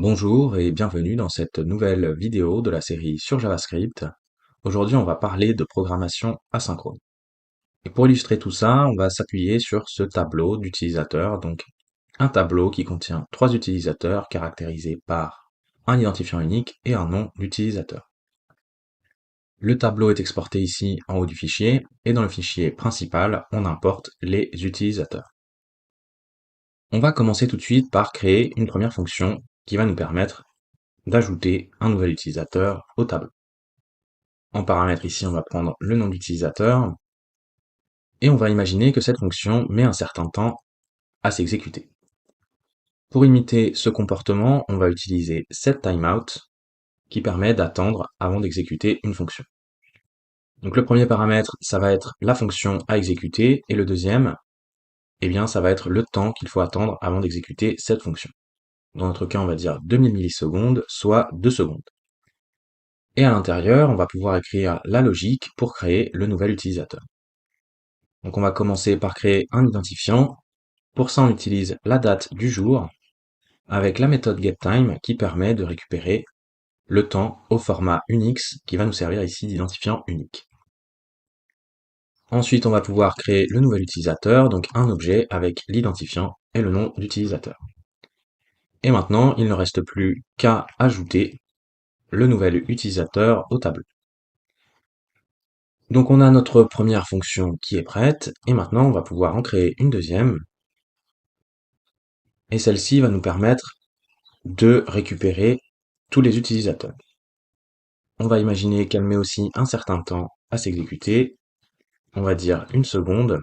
Bonjour et bienvenue dans cette nouvelle vidéo de la série sur JavaScript. Aujourd'hui, on va parler de programmation asynchrone. Et pour illustrer tout ça, on va s'appuyer sur ce tableau d'utilisateurs, donc un tableau qui contient trois utilisateurs caractérisés par un identifiant unique et un nom d'utilisateur. Le tableau est exporté ici en haut du fichier et dans le fichier principal, on importe les utilisateurs. On va commencer tout de suite par créer une première fonction qui va nous permettre d'ajouter un nouvel utilisateur au tableau. En paramètre ici, on va prendre le nom d'utilisateur et on va imaginer que cette fonction met un certain temps à s'exécuter. Pour imiter ce comportement, on va utiliser setTimeout qui permet d'attendre avant d'exécuter une fonction. Donc le premier paramètre, ça va être la fonction à exécuter et le deuxième, eh bien, ça va être le temps qu'il faut attendre avant d'exécuter cette fonction. Dans notre cas, on va dire 2000 millisecondes, soit 2 secondes. Et à l'intérieur, on va pouvoir écrire la logique pour créer le nouvel utilisateur. Donc on va commencer par créer un identifiant. Pour ça, on utilise la date du jour avec la méthode getTime qui permet de récupérer le temps au format Unix qui va nous servir ici d'identifiant unique. Ensuite, on va pouvoir créer le nouvel utilisateur, donc un objet avec l'identifiant et le nom d'utilisateur. Et maintenant, il ne reste plus qu'à ajouter le nouvel utilisateur au tableau. Donc on a notre première fonction qui est prête, et maintenant on va pouvoir en créer une deuxième, et celle-ci va nous permettre de récupérer tous les utilisateurs. On va imaginer qu'elle met aussi un certain temps à s'exécuter, on va dire une seconde,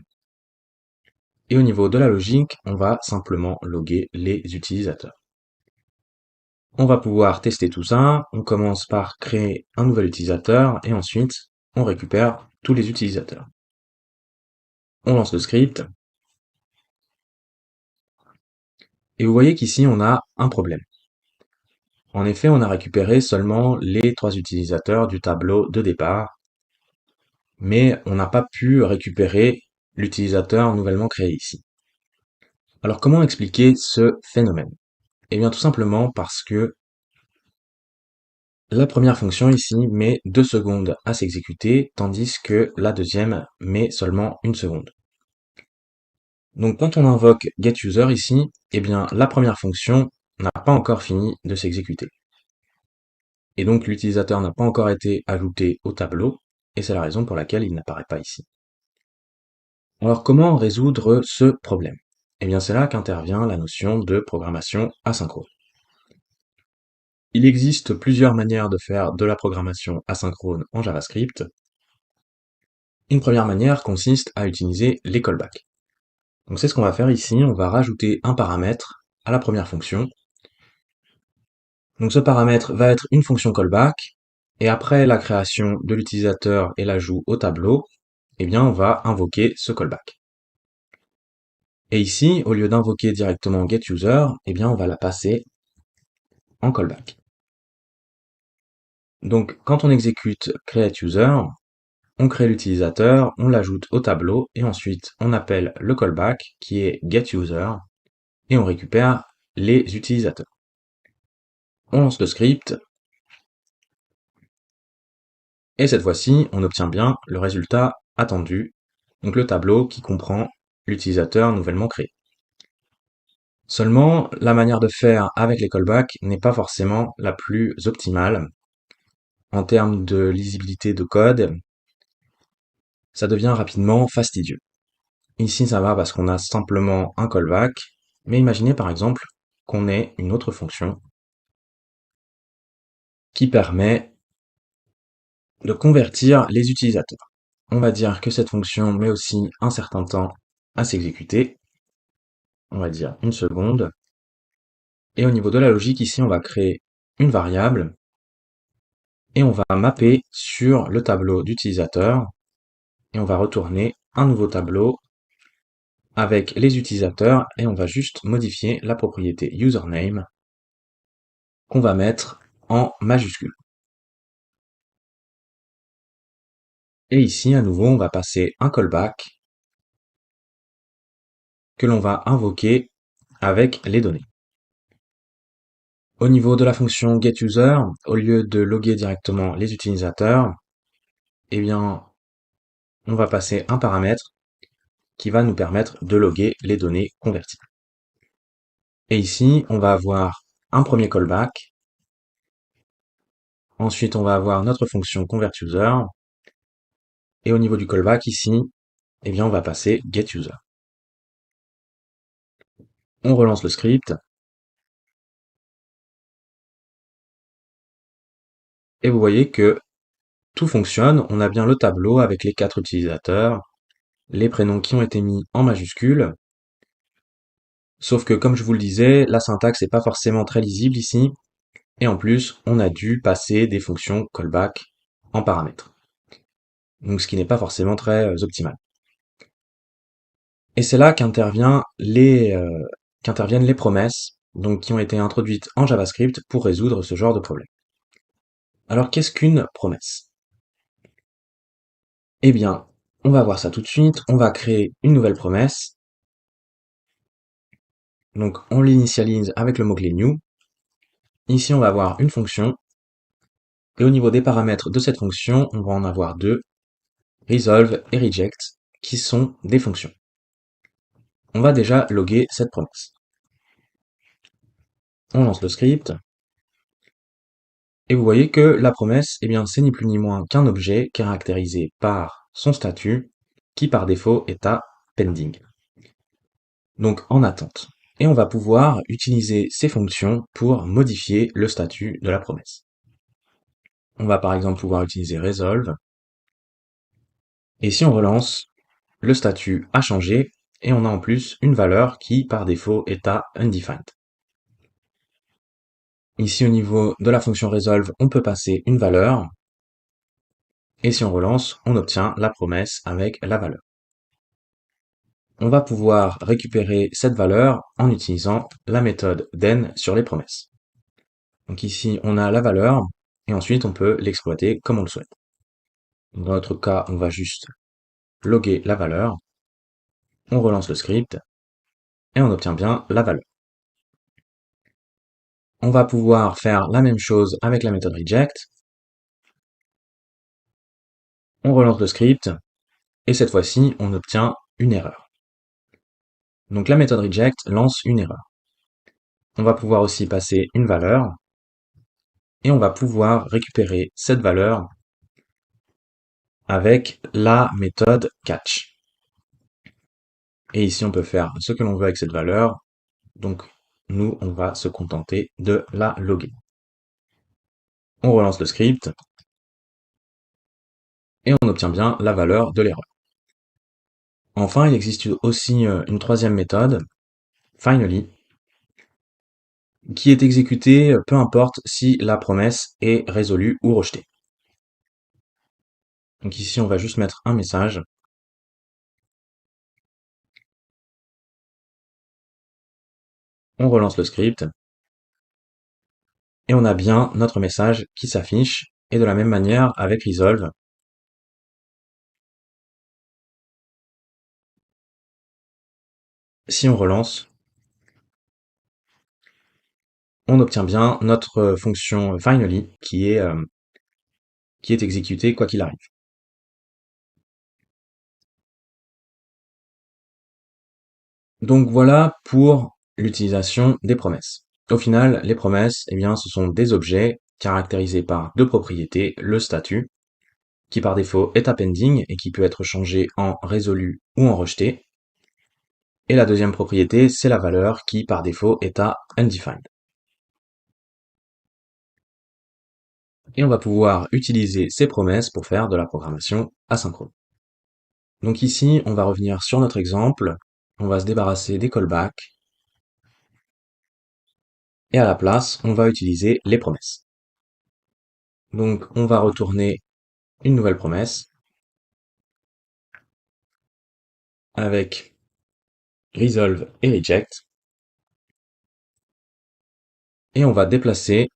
et au niveau de la logique, on va simplement loguer les utilisateurs. On va pouvoir tester tout ça, on commence par créer un nouvel utilisateur, et ensuite on récupère tous les utilisateurs. On lance le script, et vous voyez qu'ici on a un problème. En effet, on a récupéré seulement les trois utilisateurs du tableau de départ, mais on n'a pas pu récupérer l'utilisateur nouvellement créé ici. Alors comment expliquer ce phénomène? Eh bien tout simplement parce que la première fonction ici met 2 secondes à s'exécuter, tandis que la deuxième met seulement 1 seconde. Donc quand on invoque getUser ici, eh bien la première fonction n'a pas encore fini de s'exécuter. Et donc l'utilisateur n'a pas encore été ajouté au tableau, et c'est la raison pour laquelle il n'apparaît pas ici. Alors comment résoudre ce problème? Eh bien c'est là qu'intervient la notion de programmation asynchrone. Il existe plusieurs manières de faire de la programmation asynchrone en JavaScript. Une première manière consiste à utiliser les callbacks. Donc c'est ce qu'on va faire ici, on va rajouter un paramètre à la première fonction. Donc ce paramètre va être une fonction callback, et après la création de l'utilisateur et l'ajout au tableau, eh bien on va invoquer ce callback. Et ici, au lieu d'invoquer directement getUser, eh bien on va la passer en callback. Donc quand on exécute createUser, on crée l'utilisateur, on l'ajoute au tableau et ensuite on appelle le callback qui est getUser et on récupère les utilisateurs. On lance le script et cette fois-ci on obtient bien le résultat attendu, donc le tableau qui comprend l'utilisateur nouvellement créé. Seulement, la manière de faire avec les callbacks n'est pas forcément la plus optimale. En termes de lisibilité de code, ça devient rapidement fastidieux. Ici, ça va parce qu'on a simplement un callback, mais imaginez par exemple qu'on ait une autre fonction qui permet de convertir les utilisateurs. On va dire que cette fonction met aussi un certain temps à s'exécuter. On va dire une seconde. Et au niveau de la logique, ici, on va créer une variable et on va mapper sur le tableau d'utilisateur et on va retourner un nouveau tableau avec les utilisateurs et on va juste modifier la propriété username qu'on va mettre en majuscule. Et ici, à nouveau, on va passer un callback que l'on va invoquer avec les données. Au niveau de la fonction getUser, au lieu de loguer directement les utilisateurs, eh bien, on va passer un paramètre qui va nous permettre de loguer les données converties. Et ici, on va avoir un premier callback. Ensuite, on va avoir notre fonction convertUser. Et au niveau du callback ici, eh bien, on va passer getUser. On relance le script. Et vous voyez que tout fonctionne. On a bien le tableau avec les 4 utilisateurs, les prénoms qui ont été mis en majuscules. Sauf que, comme je vous le disais, la syntaxe n'est pas forcément très lisible ici. Et en plus, on a dû passer des fonctions callback en paramètres. Donc, ce qui n'est pas forcément très optimal. Et c'est là qu'interviennent les promesses, donc qui ont été introduites en JavaScript pour résoudre ce genre de problème. Alors, qu'est-ce qu'une promesse? Eh bien, on va voir ça tout de suite. On va créer une nouvelle promesse. Donc, on l'initialise avec le mot-clé new. Ici, on va avoir une fonction. Et au niveau des paramètres de cette fonction, on va en avoir deux, resolve et reject, qui sont des fonctions. On va déjà loguer cette promesse. On lance le script. Et vous voyez que la promesse, eh bien, c'est ni plus ni moins qu'un objet caractérisé par son statut, qui par défaut est à pending. Donc en attente. Et on va pouvoir utiliser ces fonctions pour modifier le statut de la promesse. On va par exemple pouvoir utiliser resolve. Et si on relance, le statut a changé et on a en plus une valeur qui par défaut est à undefined. Ici au niveau de la fonction resolve, on peut passer une valeur. Et si on relance, on obtient la promesse avec la valeur. On va pouvoir récupérer cette valeur en utilisant la méthode then sur les promesses. Donc ici, on a la valeur et ensuite on peut l'exploiter comme on le souhaite. Dans notre cas, on va juste loguer la valeur, on relance le script et on obtient bien la valeur. On va pouvoir faire la même chose avec la méthode reject. On relance le script et cette fois-ci, on obtient une erreur. Donc la méthode reject lance une erreur. On va pouvoir aussi passer une valeur et on va pouvoir récupérer cette valeur avec la méthode catch. Et ici, on peut faire ce que l'on veut avec cette valeur. Donc, nous, on va se contenter de la loguer. On relance le script et on obtient bien la valeur de l'erreur. Enfin, il existe aussi une troisième méthode, finally, qui est exécutée peu importe si la promesse est résolue ou rejetée. Donc ici, on va juste mettre un message. On relance le script et on a bien notre message qui s'affiche. Et de la même manière avec resolve, si on relance, on obtient bien notre fonction finally qui est exécutée quoi qu'il arrive. Donc voilà pour l'utilisation des promesses. Au final, les promesses, eh bien, ce sont des objets caractérisés par deux propriétés, le statut, qui par défaut est appending et qui peut être changé en résolu ou en rejeté. Et la deuxième propriété, c'est la valeur qui par défaut est à undefined. Et on va pouvoir utiliser ces promesses pour faire de la programmation asynchrone. Donc ici, on va revenir sur notre exemple, on va se débarrasser des callbacks, et à la place, on va utiliser les promesses. Donc on va retourner une nouvelle promesse avec resolve et reject, et on va déplacer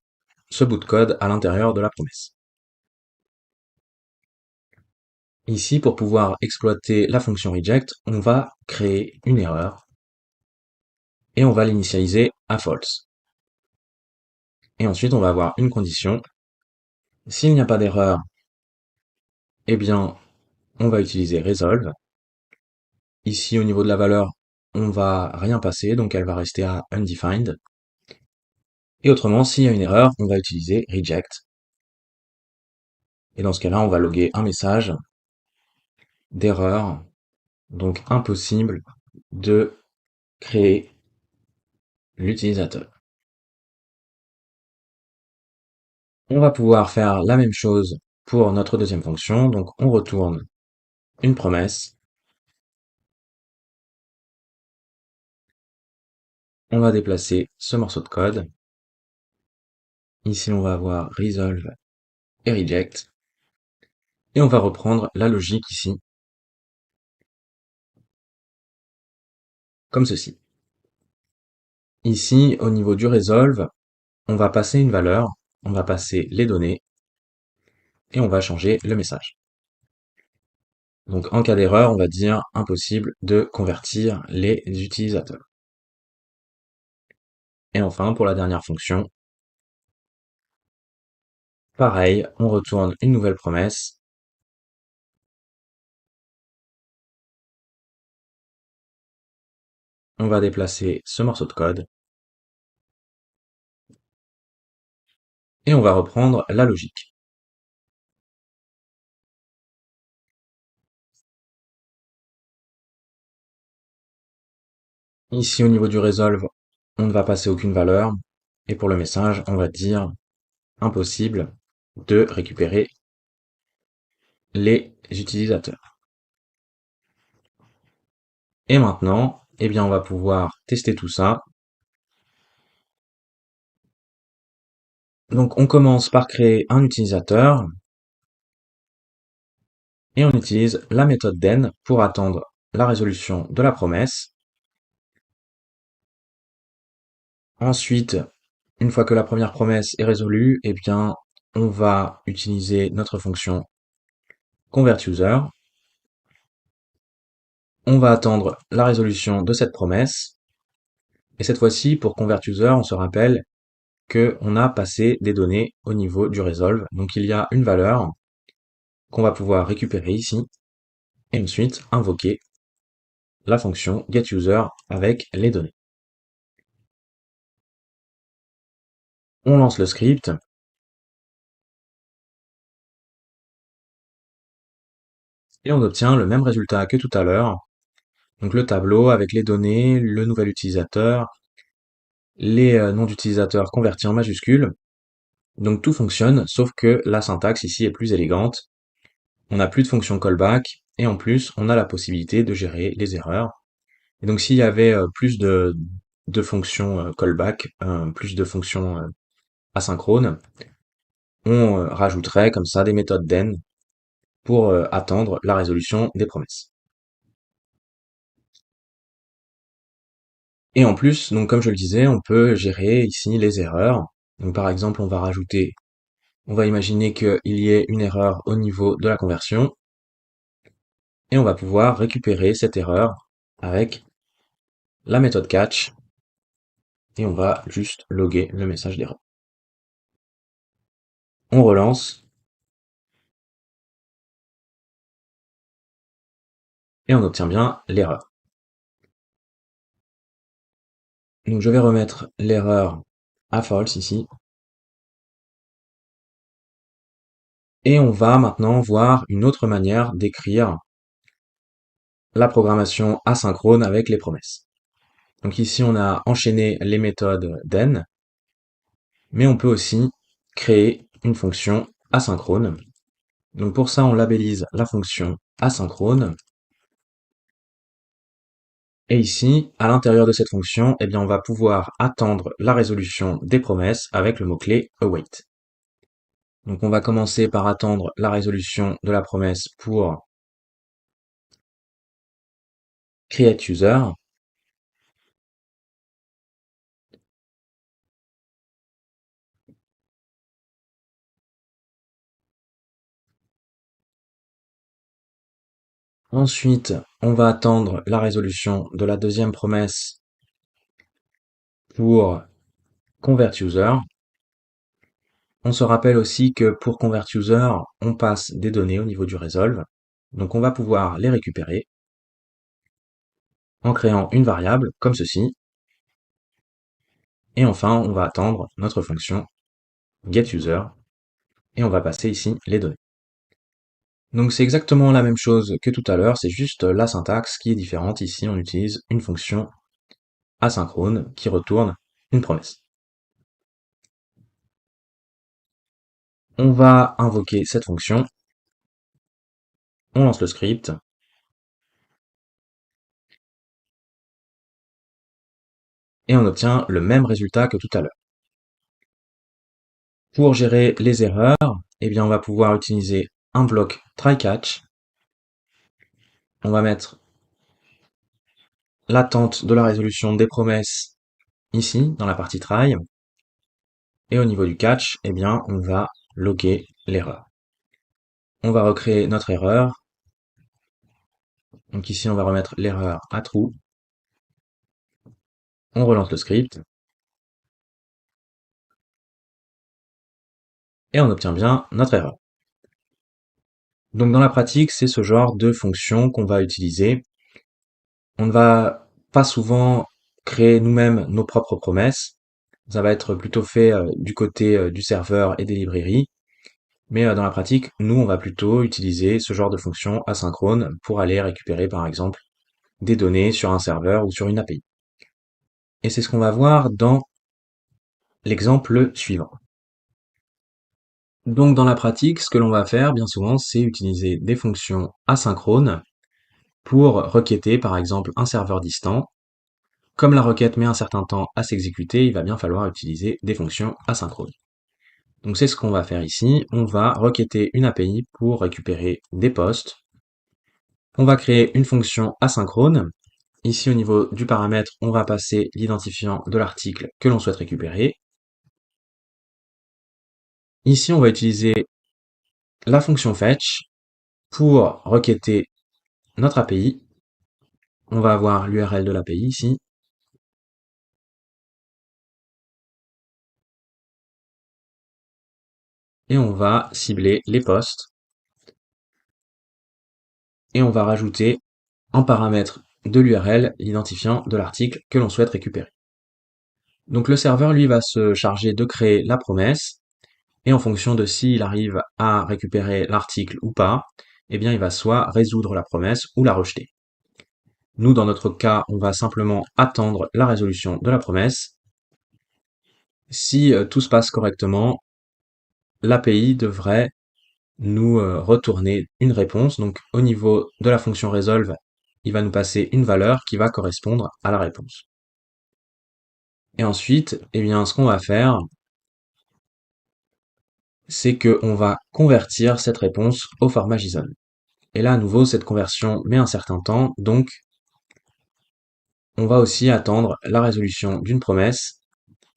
ce bout de code à l'intérieur de la promesse. Ici, pour pouvoir exploiter la fonction reject, on va créer une erreur et on va l'initialiser à false. Et ensuite, on va avoir une condition. S'il n'y a pas d'erreur, eh bien, on va utiliser resolve. Ici, au niveau de la valeur, on va rien passer, donc elle va rester à undefined. Et autrement, s'il y a une erreur, on va utiliser reject. Et dans ce cas-là, on va loguer un message d'erreur, donc impossible de créer l'utilisateur. On va pouvoir faire la même chose pour notre deuxième fonction, donc on retourne une promesse, on va déplacer ce morceau de code, ici on va avoir resolve et reject, et on va reprendre la logique ici, comme ceci. Ici, au niveau du resolve, on va passer une valeur, on va passer les données, et on va changer le message. Donc en cas d'erreur, on va dire impossible de convertir les utilisateurs. Et enfin, pour la dernière fonction, pareil, on retourne une nouvelle promesse, on va déplacer ce morceau de code, et on va reprendre la logique. Ici, au niveau du resolve, on ne va passer aucune valeur, et pour le message, on va dire impossible de récupérer les utilisateurs. Et maintenant, eh bien, on va pouvoir tester tout ça. Donc, on commence par créer un utilisateur, et on utilise la méthode den pour attendre la résolution de la promesse. Ensuite, une fois que la première promesse est résolue, eh bien, on va utiliser notre fonction convertUser. On va attendre la résolution de cette promesse. Et cette fois-ci, pour convertUser, on se rappelle qu'on a passé des données au niveau du resolve. Donc il y a une valeur qu'on va pouvoir récupérer ici, et ensuite invoquer la fonction getUser avec les données. On lance le script, et on obtient le même résultat que tout à l'heure. Donc le tableau avec les données, le nouvel utilisateur, les noms d'utilisateurs convertis en majuscules. Donc tout fonctionne, sauf que la syntaxe ici est plus élégante. On n'a plus de fonction callback, et en plus, on a la possibilité de gérer les erreurs. Et donc s'il y avait plus de fonctions callback, plus de fonctions asynchrones, on rajouterait comme ça des méthodes den pour attendre la résolution des promesses. Et en plus, donc comme je le disais, on peut gérer ici les erreurs. Donc par exemple, on va imaginer qu'il y ait une erreur au niveau de la conversion, et on va pouvoir récupérer cette erreur avec la méthode catch, et on va juste loguer le message d'erreur. On relance, et on obtient bien l'erreur. Donc je vais remettre l'erreur à false ici, et on va maintenant voir une autre manière d'écrire la programmation asynchrone avec les promesses. Donc ici on a enchaîné les méthodes den, mais on peut aussi créer une fonction asynchrone. Donc pour ça on labellise la fonction asynchrone, et ici, à l'intérieur de cette fonction, eh bien, on va pouvoir attendre la résolution des promesses avec le mot-clé await. Donc on va commencer par attendre la résolution de la promesse pour createUser. Ensuite, on va attendre la résolution de la deuxième promesse pour convertUser. On se rappelle aussi que pour convert_user, on passe des données au niveau du resolve. Donc on va pouvoir les récupérer en créant une variable comme ceci. Et enfin, on va attendre notre fonction getUser et on va passer ici les données. Donc c'est exactement la même chose que tout à l'heure, c'est juste la syntaxe qui est différente. Ici, on utilise une fonction asynchrone qui retourne une promesse. On va invoquer cette fonction, on lance le script, et on obtient le même résultat que tout à l'heure. Pour gérer les erreurs, eh bien on va pouvoir utiliser un bloc try-catch. On va mettre l'attente de la résolution des promesses ici, dans la partie try. Et au niveau du catch, eh bien on va loguer l'erreur. On va recréer notre erreur. Donc ici, on va remettre l'erreur à true. On relance le script. Et on obtient bien notre erreur. Donc dans la pratique, c'est ce genre de fonction qu'on va utiliser. On ne va pas souvent créer nous-mêmes nos propres promesses. Ça va être plutôt fait du côté du serveur et des librairies. Mais dans la pratique, nous, on va plutôt utiliser ce genre de fonction asynchrone pour aller récupérer, par exemple, des données sur un serveur ou sur une API. Et c'est ce qu'on va voir dans l'exemple suivant. Donc dans la pratique, ce que l'on va faire bien souvent, c'est utiliser des fonctions asynchrones pour requêter par exemple un serveur distant. Comme la requête met un certain temps à s'exécuter, il va bien falloir utiliser des fonctions asynchrones. Donc c'est ce qu'on va faire ici, on va requêter une API pour récupérer des posts. On va créer une fonction asynchrone. Ici au niveau du paramètre, on va passer l'identifiant de l'article que l'on souhaite récupérer. Ici on va utiliser la fonction fetch pour requêter notre API. On va avoir l'URL de l'API ici. Et on va cibler les posts. Et on va rajouter en paramètre de l'URL l'identifiant de l'article que l'on souhaite récupérer. Donc le serveur, lui, va se charger de créer la promesse. Et en fonction de s'il arrive à récupérer l'article ou pas, eh bien, il va soit résoudre la promesse ou la rejeter. Nous, dans notre cas, on va simplement attendre la résolution de la promesse. Si tout se passe correctement, l'API devrait nous retourner une réponse. Donc au niveau de la fonction resolve, il va nous passer une valeur qui va correspondre à la réponse. Et ensuite, eh bien, ce qu'on va faire, c'est qu'on va convertir cette réponse au format JSON. Et là, à nouveau, cette conversion met un certain temps, donc on va aussi attendre la résolution d'une promesse.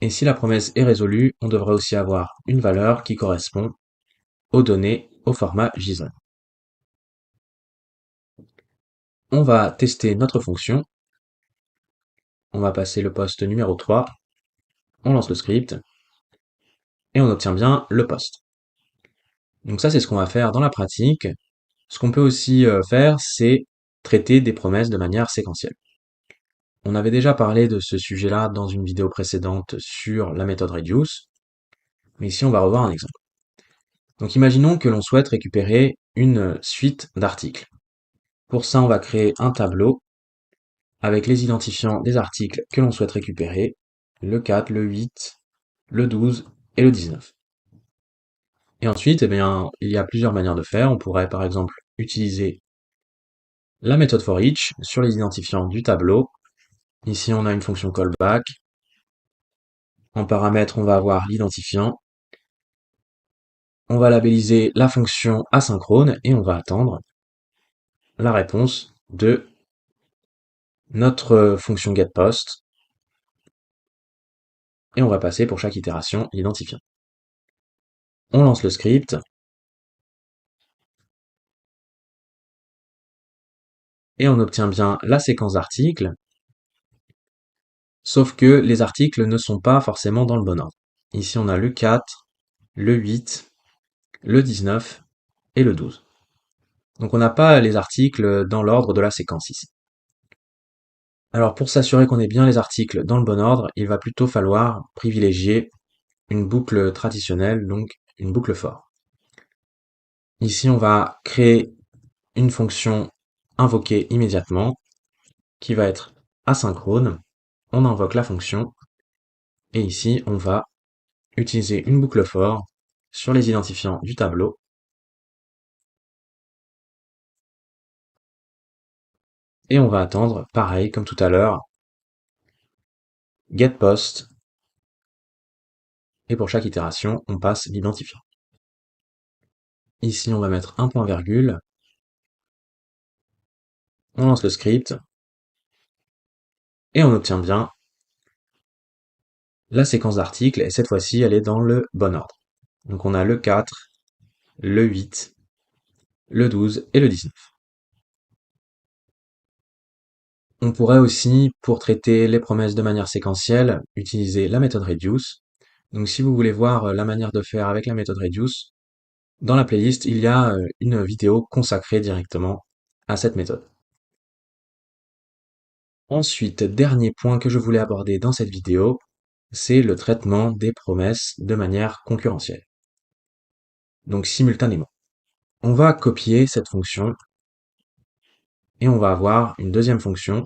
Et si la promesse est résolue, on devrait aussi avoir une valeur qui correspond aux données au format JSON. On va tester notre fonction. On va passer le poste numéro 3. On lance le script. Et on obtient bien le poste. Donc ça, c'est ce qu'on va faire dans la pratique. Ce qu'on peut aussi faire, c'est traiter des promesses de manière séquentielle. On avait déjà parlé de ce sujet-là dans une vidéo précédente sur la méthode reduce, mais ici on va revoir un exemple. Donc imaginons que l'on souhaite récupérer une suite d'articles. Pour ça, on va créer un tableau avec les identifiants des articles que l'on souhaite récupérer, le 4, le 8, le 12 et le 19. Et ensuite, eh bien, il y a plusieurs manières de faire. On pourrait par exemple utiliser la méthode forEach sur les identifiants du tableau. Ici, on a une fonction callback. En paramètre, on va avoir l'identifiant. On va labelliser la fonction asynchrone et on va attendre la réponse de notre fonction getPost. Et on va passer pour chaque itération l'identifiant. On lance le script. Et on obtient bien la séquence d'articles. Sauf que les articles ne sont pas forcément dans le bon ordre. Ici, on a le 4, le 8, le 19 et le 12. Donc on n'a pas les articles dans l'ordre de la séquence ici. Alors pour s'assurer qu'on ait bien les articles dans le bon ordre, il va plutôt falloir privilégier une boucle traditionnelle, donc une boucle for. Ici on va créer une fonction invoquée immédiatement qui va être asynchrone. On invoque la fonction et ici on va utiliser une boucle for sur les identifiants du tableau. Et on va attendre, pareil comme tout à l'heure, getPost. Et pour chaque itération, on passe l'identifiant. Ici, on va mettre un point virgule. On lance le script. Et on obtient bien la séquence d'articles. Et cette fois-ci, elle est dans le bon ordre. Donc on a le 4, le 8, le 12 et le 19. On pourrait aussi, pour traiter les promesses de manière séquentielle, utiliser la méthode reduce. Donc si vous voulez voir la manière de faire avec la méthode reduce, dans la playlist, il y a une vidéo consacrée directement à cette méthode. Ensuite, dernier point que je voulais aborder dans cette vidéo, c'est le traitement des promesses de manière concurrentielle. Donc simultanément. On va copier cette fonction et on va avoir une deuxième fonction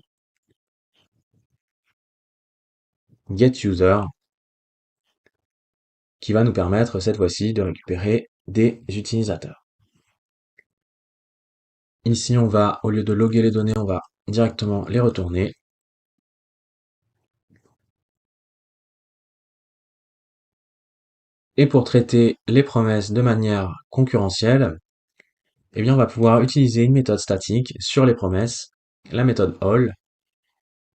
getUser qui va nous permettre cette fois-ci de récupérer des utilisateurs. Ici, on va, au lieu de loguer les données, on va directement les retourner. Et pour traiter les promesses de manière concurrentielle, eh bien, on va pouvoir utiliser une méthode statique sur les promesses, la méthode all.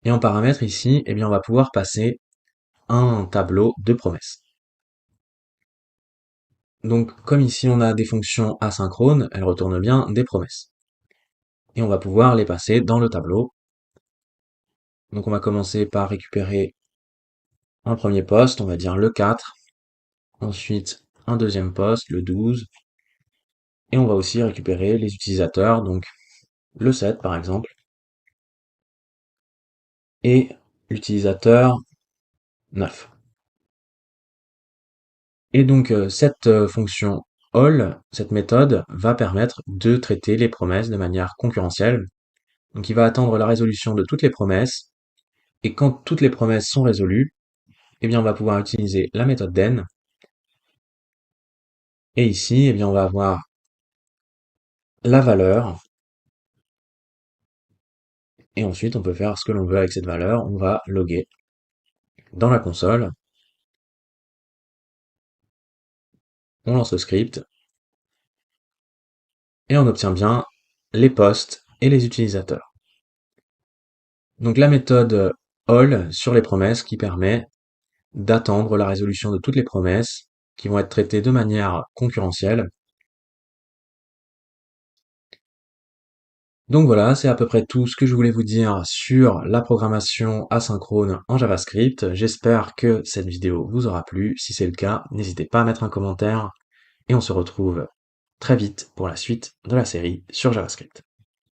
Et en paramètre ici, eh bien, on va pouvoir passer un tableau de promesses. Donc, comme ici on a des fonctions asynchrones, elles retournent bien des promesses. Et on va pouvoir les passer dans le tableau. Donc on va commencer par récupérer un premier poste, on va dire le 4. Ensuite, un deuxième poste, le 12. Et on va aussi récupérer les utilisateurs, donc le 7 par exemple. Et l'utilisateur 9. Et donc cette fonction all, cette méthode, va permettre de traiter les promesses de manière concurrentielle. Donc il va attendre la résolution de toutes les promesses, et quand toutes les promesses sont résolues, eh bien on va pouvoir utiliser la méthode then. Et ici, eh bien on va avoir la valeur, et ensuite on peut faire ce que l'on veut avec cette valeur. On va loguer dans la console, on lance le script, et on obtient bien les postes et les utilisateurs. Donc la méthode all sur les promesses qui permet d'attendre la résolution de toutes les promesses qui vont être traitées de manière concurrentielle. Donc voilà, c'est à peu près tout ce que je voulais vous dire sur la programmation asynchrone en JavaScript. J'espère que cette vidéo vous aura plu. Si c'est le cas, n'hésitez pas à mettre un commentaire et on se retrouve très vite pour la suite de la série sur JavaScript.